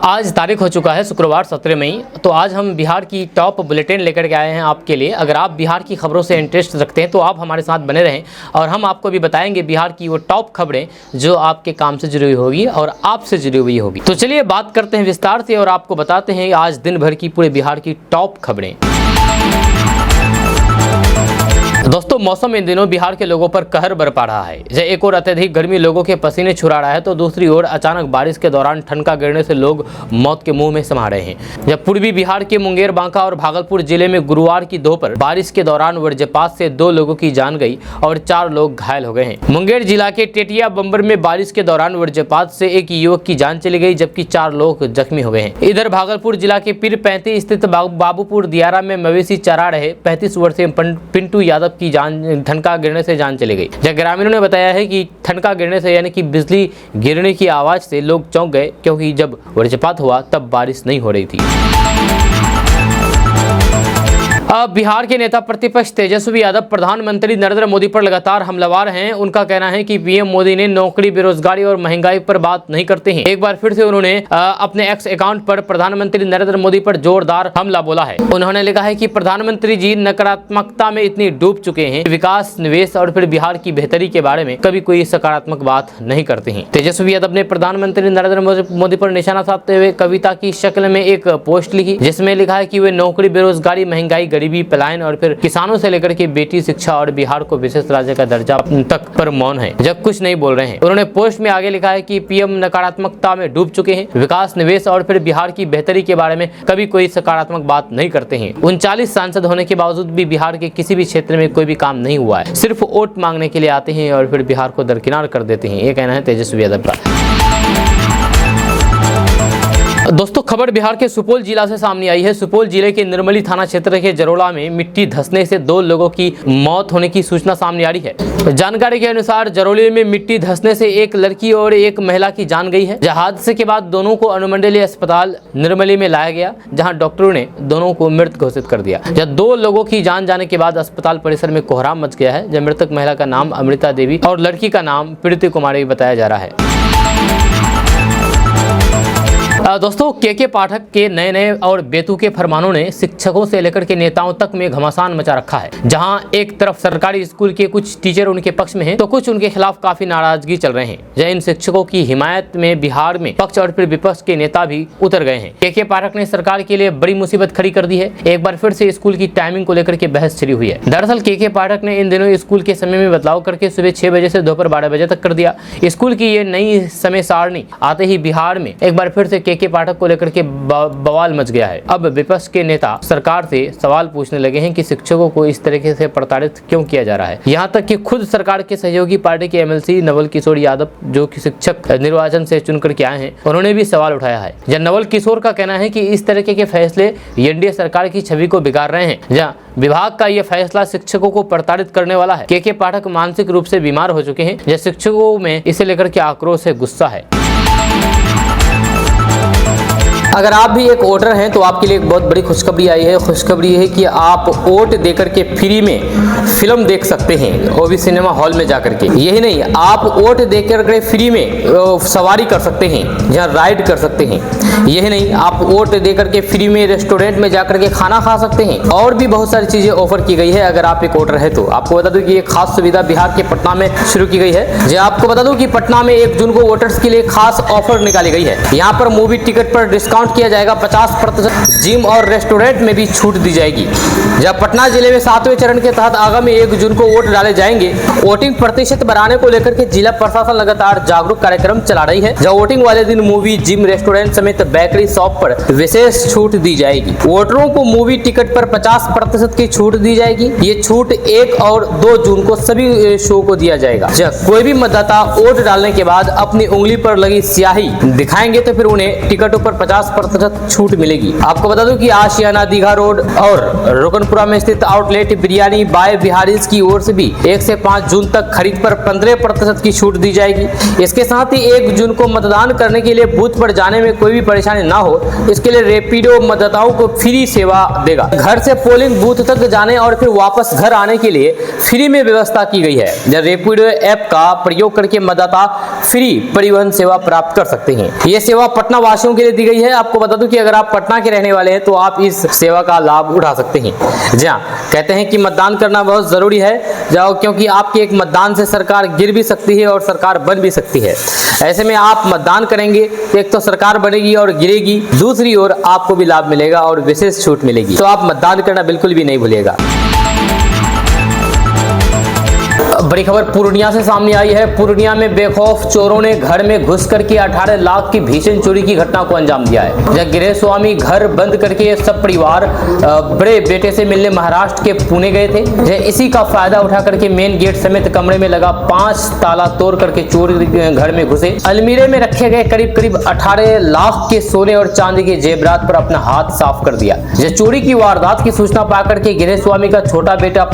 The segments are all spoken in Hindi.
आज तारीख हो चुका है शुक्रवार 17 मई। तो आज हम बिहार की टॉप बुलेटिन लेकर के आए हैं आपके लिए। अगर आप बिहार की खबरों से इंटरेस्ट रखते हैं तो आप हमारे साथ बने रहें और हम आपको भी बताएंगे बिहार की वो टॉप खबरें जो आपके काम से जुड़ी हुई होगी और आपसे जुड़ी हुई होगी। तो चलिए बात करते हैं विस्तार से और आपको बताते हैं आज दिन भर की पूरे बिहार की टॉप खबरें। दोस्तों, मौसम इन दिनों बिहार के लोगों पर कहर बरपा रहा है। जब एक और अत्यधिक गर्मी लोगों के पसीने छुड़ा रहा है तो दूसरी ओर अचानक बारिश के दौरान ठनका गिरने से लोग मौत के मुंह में समा रहे हैं। जब पूर्वी बिहार के मुंगेर, बांका और भागलपुर जिले में गुरुवार की दोपहर बारिश के दौरान वज्रपात से 2 लोगों की जान गई और 4 लोग घायल हो गए हैं। मुंगेर जिला के टेटिया बंबर में बारिश के दौरान वज्रपात से एक युवक की जान चली गई जबकि 4 लोग जख्मी हो गए हैं। इधर भागलपुर जिला के पीर 35 स्थित बाबूपुर दियारा में मवेशी चरा रहे 35 वर्षीय पिंटू यादव की जान ठनका गिरने से जान चली गई। जब ग्रामीणों ने बताया है कि ठनका गिरने से यानी कि बिजली गिरने की आवाज से लोग चौंक गए क्योंकि जब वज्रपात हुआ तब बारिश नहीं हो रही थी। अब बिहार के नेता प्रतिपक्ष तेजस्वी यादव प्रधानमंत्री नरेंद्र मोदी पर लगातार हमलावर हैं। उनका कहना है कि पीएम मोदी ने नौकरी, बेरोजगारी और महंगाई पर बात नहीं करते हैं। एक बार फिर से उन्होंने अपने एक्स अकाउंट पर प्रधानमंत्री नरेंद्र मोदी पर जोरदार हमला बोला है। उन्होंने लिखा है कि प्रधानमंत्री जी नकारात्मकता में इतनी डूब चुके हैं, विकास, निवेश और फिर बिहार की बेहतरी के बारे में कभी कोई सकारात्मक बात नहीं करते हैं। तेजस्वी यादव ने प्रधानमंत्री नरेंद्र मोदी पर निशाना साधते हुए कविता की शक्ल में एक पोस्ट लिखी जिसमें लिखा है कि वे नौकरी, बेरोजगारी, महंगाई, गरीबी, पलायन और फिर किसानों से लेकर के बेटी, शिक्षा और बिहार को विशेष राज्य का दर्जा तक पर मौन है, जब कुछ नहीं बोल रहे हैं। उन्होंने पोस्ट में आगे लिखा है कि पीएम नकारात्मकता में डूब चुके हैं, विकास, निवेश और फिर बिहार की बेहतरी के बारे में कभी कोई सकारात्मक बात नहीं करते हैं। 39 सांसद होने के बावजूद भी बिहार के किसी भी क्षेत्र में कोई भी काम नहीं हुआ है, सिर्फ वोट मांगने के लिए आते हैं और फिर बिहार को दरकिनार कर देते हैं। ये कहना है तेजस्वी यादव का। दोस्तों, खबर बिहार के सुपौल जिला से सामने आई है। सुपौल जिले के निर्मली थाना क्षेत्र के जरोला में मिट्टी धंसने से 2 लोगों की मौत होने की सूचना सामने आ रही है। जानकारी के अनुसार जरोले में मिट्टी धंसने से एक लड़की और एक महिला की जान गई है। हादसे के बाद दोनों को अनुमंडलीय अस्पताल निर्मली में लाया गया, जहां डॉक्टरों ने दोनों को मृत घोषित कर दिया। जब 2 लोगों की जान जाने के बाद अस्पताल परिसर में कोहराम मच गया है। जब मृतक महिला का नाम अमृता देवी और लड़की का नाम प्रीति कुमारी बताया जा रहा है। दोस्तों, के पाठक के नए और बेतुके फरमानों ने शिक्षकों से लेकर के नेताओं तक में घमासान मचा रखा है। जहां एक तरफ सरकारी स्कूल के कुछ टीचर उनके पक्ष में हैं, तो कुछ उनके खिलाफ काफी नाराजगी चल रहे हैं। जब इन शिक्षकों की हिमायत में बिहार में पक्ष और फिर विपक्ष के नेता भी उतर गए हैं। के पाठक ने सरकार के लिए बड़ी मुसीबत खड़ी कर दी है। एक बार फिर से स्कूल की टाइमिंग को लेकर के बहस छिड़ी हुई है। दरअसल के पाठक ने इन दिनों स्कूल के समय में बदलाव करके सुबह 6 बजे से दोपहर 12 बजे तक कर दिया। स्कूल की ये नई समय सारणी आते ही बिहार में एक बार फिर से के पाठक को लेकर के बवाल मच गया है। अब विपक्ष के नेता सरकार से सवाल पूछने लगे हैं कि शिक्षकों को इस तरीके से प्रताड़ित क्यों किया जा रहा है। यहां तक कि खुद सरकार के सहयोगी पार्टी के एमएलसी नवल किशोर यादव, जो कि शिक्षक निर्वाचन से चुनकर के आए हैं, उन्होंने भी सवाल उठाया है। जब नवल किशोर का कहना है कि इस तरीके के फैसले एनडीए सरकार की छवि को बिगाड़ रहे हैं। जहां विभाग का यह फैसला शिक्षकों को प्रताड़ित करने वाला है। के पाठक मानसिक रूप से बीमार हो चुके हैं। जब शिक्षकों में इसे लेकर के आक्रोश है, गुस्सा है। अगर आप भी एक वोटर हैं तो आपके लिए एक बहुत बड़ी खुशखबरी आई है। खुशखबरी है कि आप वोट देकर के फ्री में फिल्म देख सकते हैं, वो भी सिनेमा हॉल में जाकर के। यही नहीं, आप वोट देकर के फ्री में सवारी कर सकते हैं, जहाँ राइड कर सकते हैं। यही नहीं, आप वोट देकर के फ्री में रेस्टोरेंट में जाकर के खाना खा सकते हैं। और भी बहुत सारी चीजें ऑफर की गई है। अगर आप एक वोटर है तो आपको बता दूं कि एक खास सुविधा बिहार के पटना में शुरू की गई है। जो आपको बता दूं कि पटना में 1 जून को वोटर्स के लिए खास ऑफर निकाली गई है। यहाँ पर मूवी टिकट पर डिस्काउंट किया जाएगा 50%। जिम और रेस्टोरेंट में भी छूट दी जाएगी। जब पटना जिले में 7वें चरण के तहत आगामी 1 जून को वोट डाले जाएंगे। वोटिंग प्रतिशत बढ़ाने को लेकर के जिला प्रशासन लगातार जागरूक कार्यक्रम चला रही है। जब वोटिंग वाले दिन मूवी, जिम, रेस्टोरेंट समेत बेकरी शॉप पर विशेष छूट दी जाएगी। वोटरों को मूवी टिकट पर 50% की छूट दी जाएगी। ये छूट 1 और 2 जून को सभी शो को दिया जाएगा। जब कोई भी मतदाता वोट डालने के बाद अपनी उंगली पर लगी स्याही दिखाएंगे तो फिर उन्हें टिकटों पर 50% छूट मिलेगी। आपको बता दूं कि आशियाना, दीघा रोड और रोकनपुरा में स्थित आउटलेट बिरयानी बाय बिहारीज की ओर से भी 1 से 5 जून तक खरीद पर 15% की छूट दी जाएगी। इसके साथ ही 1 जून को मतदान करने के लिए बूथ पर जाने में कोई भी परेशानी ना हो, इसके लिए रैपिडो मतदाताओं को फ्री सेवा देगा। घर से पोलिंग बूथ तक जाने और फिर वापस घर आने के लिए फ्री में व्यवस्था की गई है। रैपिडो ऐप का प्रयोग करके मतदाता फ्री परिवहन सेवा प्राप्त कर सकते हैं। यह सेवा पटना वासियों के लिए दी गई है। आपको बता दूं कि अगर आप पटना के रहने वाले हैं तो आप इस सेवा का लाभ उठा सकते हैं। जी हाँ, कहते हैं कि मतदान करना बहुत जरूरी है, क्योंकि आपके एक मतदान से सरकार गिर भी सकती है और सरकार बन भी सकती है। ऐसे में आप मतदान करेंगे तो एक तो सरकार बनेगी और गिरेगी, दूसरी ओर आपको भी लाभ मिलेगा और विशेष छूट मिलेगी। तो आप मतदान करना बिल्कुल भी नहीं भूलिएगा। बड़ी खबर पूर्णिया से सामने आई है। पूर्णिया में बेखौफ चोरों ने घर में घुस करके 18 लाख की भीषण चोरी की घटना को अंजाम दिया है। जब गृह स्वामी घर बंद करके सब परिवार बड़े बेटे से मिलने महाराष्ट्र के पुणे गए थे। इसी का फायदा उठा करके मेन गेट समेत कमरे में लगा 5 ताला तोड़ करके चोर घर में घुसे। अलमीरे में रखे गए करीब 18 लाख के सोने और चांदी के जेवरात पर अपना हाथ साफ कर दिया। चोरी की वारदात की सूचना पाकर के गृह स्वामी का छोटा बेटा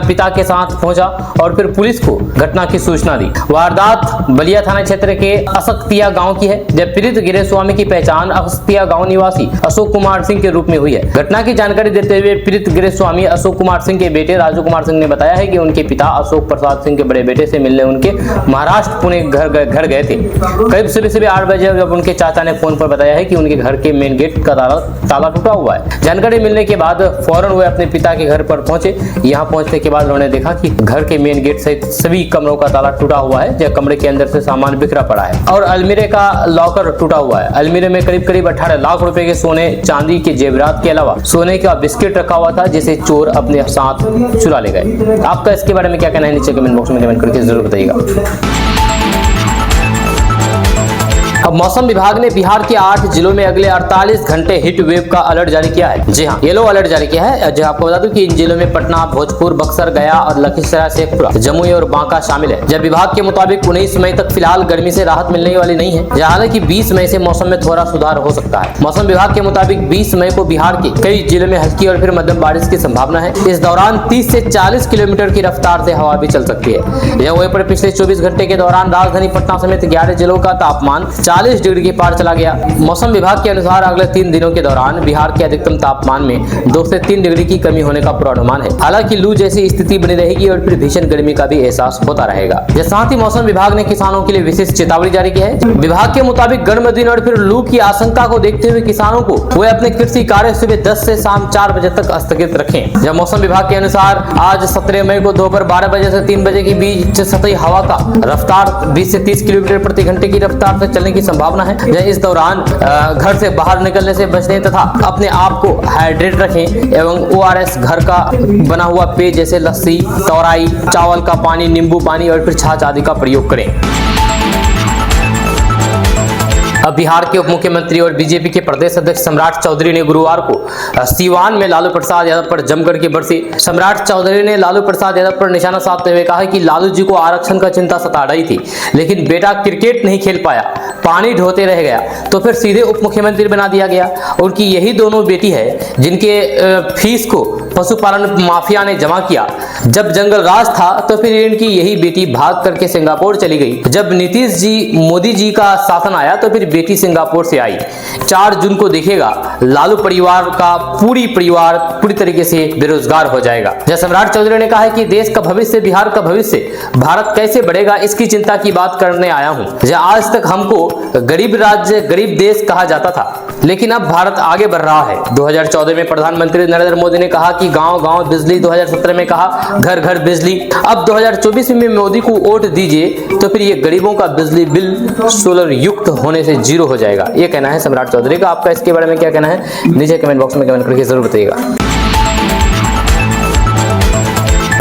पिता के साथ पहुंचा और फिर पुलिस को घटना की सूचना दी। वारदात बलिया थाना क्षेत्र के असक्तिया गांव की है। जब पीड़ित गृह स्वामी की पहचान असक्तिया गांव निवासी अशोक कुमार सिंह के रूप में हुई है। घटना की जानकारी देते हुए पीड़ित गृह स्वामी अशोक कुमार सिंह के बेटे राजू कुमार सिंह ने बताया है कि उनके पिता अशोक प्रसाद सिंह के बड़े बेटे से मिलने उनके महाराष्ट्र पुणे घर गए थे। करीब सुबह 8 बजे जब उनके चाचा ने फोन पर बताया है कि उनके घर के मेन गेट का ताला टूटा हुआ है। जानकारी मिलने के बाद फौरन वे अपने पिता के घर पर पहुंचे। यहाँ पहुंचने के बाद उन्होंने देखा कि घर के मेन गेट सहित सभी कमरों का ताला टूटा हुआ है। जब कमरे के अंदर से सामान बिखरा पड़ा है और अलमीरे का लॉकर टूटा हुआ है। अलमीरे में करीब 18 लाख रुपए के सोने चांदी के जेवरात के अलावा सोने का बिस्किट रखा हुआ था, जिसे चोर अपने साथ चुरा ले गए। आपका इसके बारे में क्या कहना है, नीचे कमेंट बॉक्स में कमेंट करके जरूर बताइएगा। अब मौसम विभाग ने बिहार के 8 जिलों में अगले 48 घंटे हीट वेव का अलर्ट जारी किया है। जी हाँ, येलो अलर्ट जारी किया है। जो आपको बता दूं कि इन जिलों में पटना, भोजपुर, बक्सर, गया और लखीसराय, शेखपुरा, जमुई और बांका शामिल है। जब विभाग के मुताबिक 19 मई तक फिलहाल गर्मी से राहत मिलने वाली नहीं है। हालांकि 20 मई से मौसम में थोड़ा सुधार हो सकता है। मौसम विभाग के मुताबिक 20 मई को बिहार के कई जिलों में हल्की और फिर मध्यम बारिश की संभावना है। इस दौरान 30 से 40 किलोमीटर की रफ्तार से हवा भी चल सकती है। यह वहीं पर पिछले 24 घंटे के दौरान राजधानी पटना समेत 11 जिलों का तापमान 40 डिग्री के पार चला गया। मौसम विभाग के अनुसार अगले 3 दिनों के दौरान बिहार के अधिकतम तापमान में 2 से 3 डिग्री की कमी होने का पूर्वानुमान है। हालांकि लू जैसी स्थिति बनी रहेगी और फिर भीषण गर्मी का भी एहसास होता रहेगा। साथ ही मौसम विभाग ने किसानों के लिए विशेष चेतावनी जारी की है। विभाग के मुताबिक गर्म दिन और फिर लू की आशंका को देखते हुए किसानों को वे अपने कृषि कार्य सुबह 10 से शाम 4 बजे तक स्थगित रखें। जब मौसम विभाग के अनुसार आज 17 मई को दोपहर 12 बजे से 3 बजे के बीच सतही हवा का रफ्तार 20 से 30 किलोमीटर प्रति घंटे की रफ्तार से चलने की संभावना है। इस दौरान घर से बाहर निकलने से बचने तथा अपने आप को हाइड्रेट रखें एवं ORS घर का बना हुआ पेय जैसे लस्सी, तौराई, चावल का पानी, नींबू पानी और फिर छाछ आदि का प्रयोग करें। अब बिहार के उप मुख्यमंत्री और बीजेपी के प्रदेश अध्यक्ष सम्राट चौधरी ने गुरुवार को सीवान में लालू प्रसाद यादव पर जमकर के बरसी। सम्राट चौधरी ने लालू प्रसाद यादव पर निशाना साधते हुए कहा कि लालू जी को आरक्षण का चिंता सता रही थी, लेकिन बेटा क्रिकेट नहीं खेल पाया, पानी ढोते रह गया, तो फिर सीधे उप मुख्यमंत्री बना दिया गया। उनकी यही दोनों बेटी है जिनके फीस को पशुपालन माफिया ने जमा किया। जब जंगल राज था तो फिर इनकी यही बेटी भाग करके सिंगापुर चली गई। जब नीतीश जी, मोदी जी का शासन आया तो फिर बेटी सिंगापुर से आई। 4 जून को देखेगा लालू परिवार का पूरी तरीके से बेरोजगार हो जाएगा। जब सम्राट चौधरी ने कहा है कि देश का भविष्य, बिहार का भविष्य, भारत कैसे बढ़ेगा, इसकी चिंता की बात करने आया हूं। आज तक हमको गरीब राज्य, गरीब देश कहा जाता था, लेकिन अब भारत आगे बढ़ रहा है। 2014 में प्रधानमंत्री नरेंद्र मोदी ने कहा कि गांव-गांव बिजली, 2017 में कहा घर घर बिजली। अब 2024 में मोदी को वोट दीजिए तो फिर ये गरीबों का बिजली बिल सोलर युक्त होने से 0 हो जाएगा। ये कहना है सम्राट चौधरी का। आपका इसके बारे में क्या कहना है, नीचे कमेंट बॉक्स में कमेंट करके जरूर बताइएगा।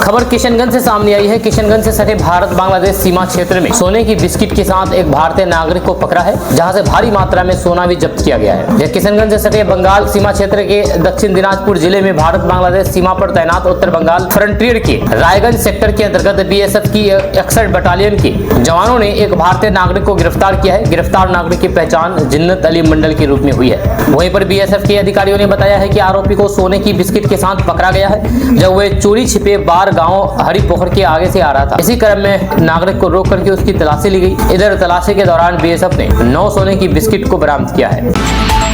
खबर किशनगंज से सामने आई है। किशनगंज से सटे भारत बांग्लादेश सीमा क्षेत्र में सोने की बिस्किट के साथ एक भारतीय नागरिक को पकड़ा है, जहां से भारी मात्रा में सोना भी जब्त किया गया है। किशनगंज से सटे बंगाल सीमा क्षेत्र के दक्षिण दिनाजपुर जिले में भारत बांग्लादेश सीमा पर तैनात उत्तर बंगाल फ्रंटियर के रायगंज सेक्टर के अंतर्गत बीएसएफ की 61 बटालियन के जवानों ने एक भारतीय नागरिक को गिरफ्तार किया है। गिरफ्तार नागरिक की पहचान जिन्नत अली मंडल के रूप में हुई है। वहीं पर बीएसएफ के अधिकारियों ने बताया है कि आरोपी को सोने की बिस्किट के साथ पकड़ा गया है, जब वह चोरी छिपे बार गांव हरिपोखर के आगे से आ रहा था। इसी क्रम में नागरिक को रोक करके उसकी तलाशी ली गई। इधर तलाशी के दौरान बीएसएफ ने 9 सोने की बिस्किट को बरामद किया है।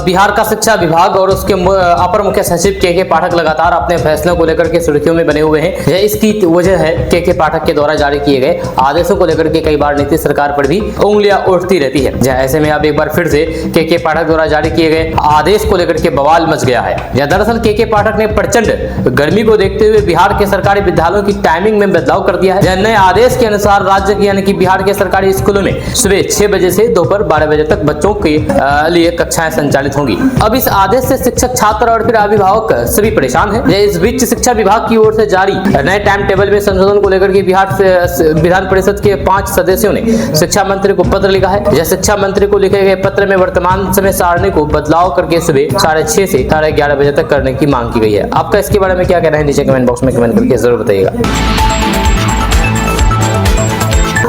बिहार का शिक्षा विभाग और उसके अपर मुख्य सचिव के पाठक लगातार अपने फैसलों को लेकर के सुर्खियों में बने हुए हैं। इसकी वजह है के पाठक के द्वारा जारी किए गए आदेशों को लेकर के कई बार नीतीश सरकार पर भी उंगलियां उठती रहती है। ऐसे में अब एक बार फिर से के पाठक द्वारा जारी किए गए आदेश को लेकर के बवाल मच गया है। दरअसल के पाठक ने प्रचंड गर्मी को देखते हुए बिहार के सरकारी विद्यालयों की टाइमिंग में बदलाव कर दिया है। नए आदेश के अनुसार राज्य की यानी कि बिहार के सरकारी स्कूलों में सुबह 6 बजे से दोपहर 12 बजे तक बच्चों के लिए कक्षाएं संचालित होंगी। अब इस आदेश से शिक्षक, छात्र और फिर अभिभावक सभी परेशान हैं। इस बीच शिक्षा विभाग की ओर से जारी नए टाइम टेबल में संशोधन को लेकर के बिहार विधान परिषद के 5 सदस्यों ने शिक्षा मंत्री को पत्र लिखा है। शिक्षा मंत्री को लिखे गए पत्र में वर्तमान समय सारणी को बदलाव करके सुबह 6:30 से 11:30 बजे तक करने की मांग की गई है। आपका इसके बारे में क्या कहना है, नीचे कमेंट बॉक्स में कमेंट करके जरूर बताइएगा।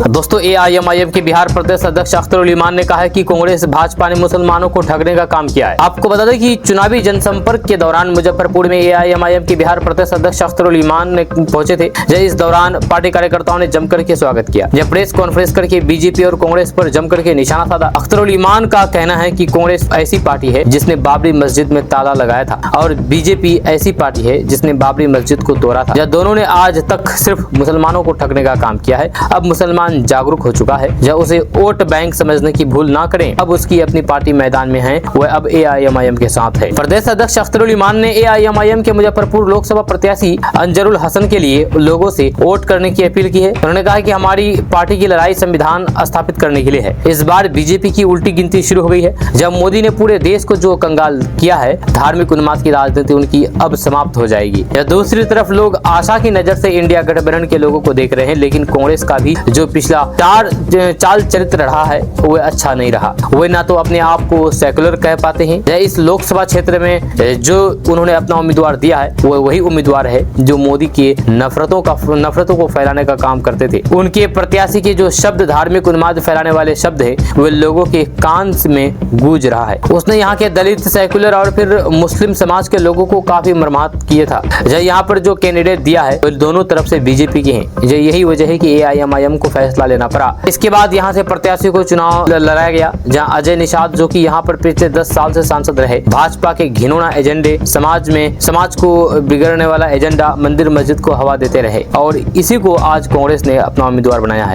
दोस्तों, एआईएमआईएम के बिहार प्रदेश अध्यक्ष अख्तरुल इमान ने कहा है कि कांग्रेस भाजपा ने मुसलमानों को ठगने का काम किया है। आपको बता दें कि चुनावी जनसंपर्क के दौरान मुजफ्फरपुर में एआईएमआईएम के बिहार प्रदेश अध्यक्ष अख्तरुल इमान ने पहुंचे थे। इस दौरान पार्टी कार्यकर्ताओं ने जमकर के स्वागत किया। जब प्रेस कॉन्फ्रेंस करके बीजेपी और कांग्रेस पर जमकर के निशाना साधा। अख्तरुल इमान का कहना है कि कांग्रेस ऐसी पार्टी है जिसने बाबरी मस्जिद में ताला लगाया था और बीजेपी ऐसी पार्टी है जिसने बाबरी मस्जिद को तोड़ा था। दोनों ने आज तक सिर्फ मुसलमानों को ठगने का काम किया है। अब मुसलमान जागरूक हो चुका है। जब उसे वोट बैंक समझने की भूल ना करें। अब उसकी अपनी पार्टी मैदान में है, वह अब एआईएमआईएम के साथ है। प्रदेश अध्यक्ष अख्तरुल इमान ने एआईएमआईएम के मुजफ्फरपुर लोकसभा प्रत्याशी अंजरुल हसन के लिए लोगों से वोट करने की अपील की है। उन्होंने कहा कि हमारी पार्टी की लड़ाई संविधान स्थापित करने के लिए है। इस बार बीजेपी की उल्टी गिनती शुरू हो गई है। जब मोदी ने पूरे देश को जो कंगाल किया है, धार्मिक उन्माद की राजनीति उनकी अब समाप्त हो जाएगी। दूसरी तरफ लोग आशा की नजर से इंडिया गठबंधन के लोगों को देख रहे हैं, लेकिन कांग्रेस का भी जो पिछला चाल चरित्र रहा है वह अच्छा नहीं रहा। वे ना तो अपने आप को सेकुलर कह पाते हैं। इस लोकसभा क्षेत्र में जो उन्होंने अपना उम्मीदवार दिया है वो वही उम्मीदवार है जो मोदी के नफरतों को फैलाने का काम करते थे। उनके प्रत्याशी के जो शब्द धार्मिक उन्माद फैलाने वाले शब्द है वे लोगों के कान में गूंज रहा है। उसने यहाँ के दलित, सेकुलर और फिर मुस्लिम समाज के लोगों को काफी मर्माहत किया था। यहाँ पर जो कैंडिडेट दिया है वो दोनों तरफ से बीजेपी के हैं। यही वजह है कि एआईएमआईएम को फैसला लेना पड़ा। इसके बाद यहाँ से प्रत्याशी को चुनाव लड़ाया गया, जहाँ अजय निषाद जो कि यहाँ पर पिछले 10 साल से सांसद रहे, भाजपा के घिनौना एजेंडे, समाज को बिगड़ने वाला एजेंडा, मंदिर मस्जिद को हवा देते रहे और इसी को आज कांग्रेस ने अपना उम्मीदवार बनाया है।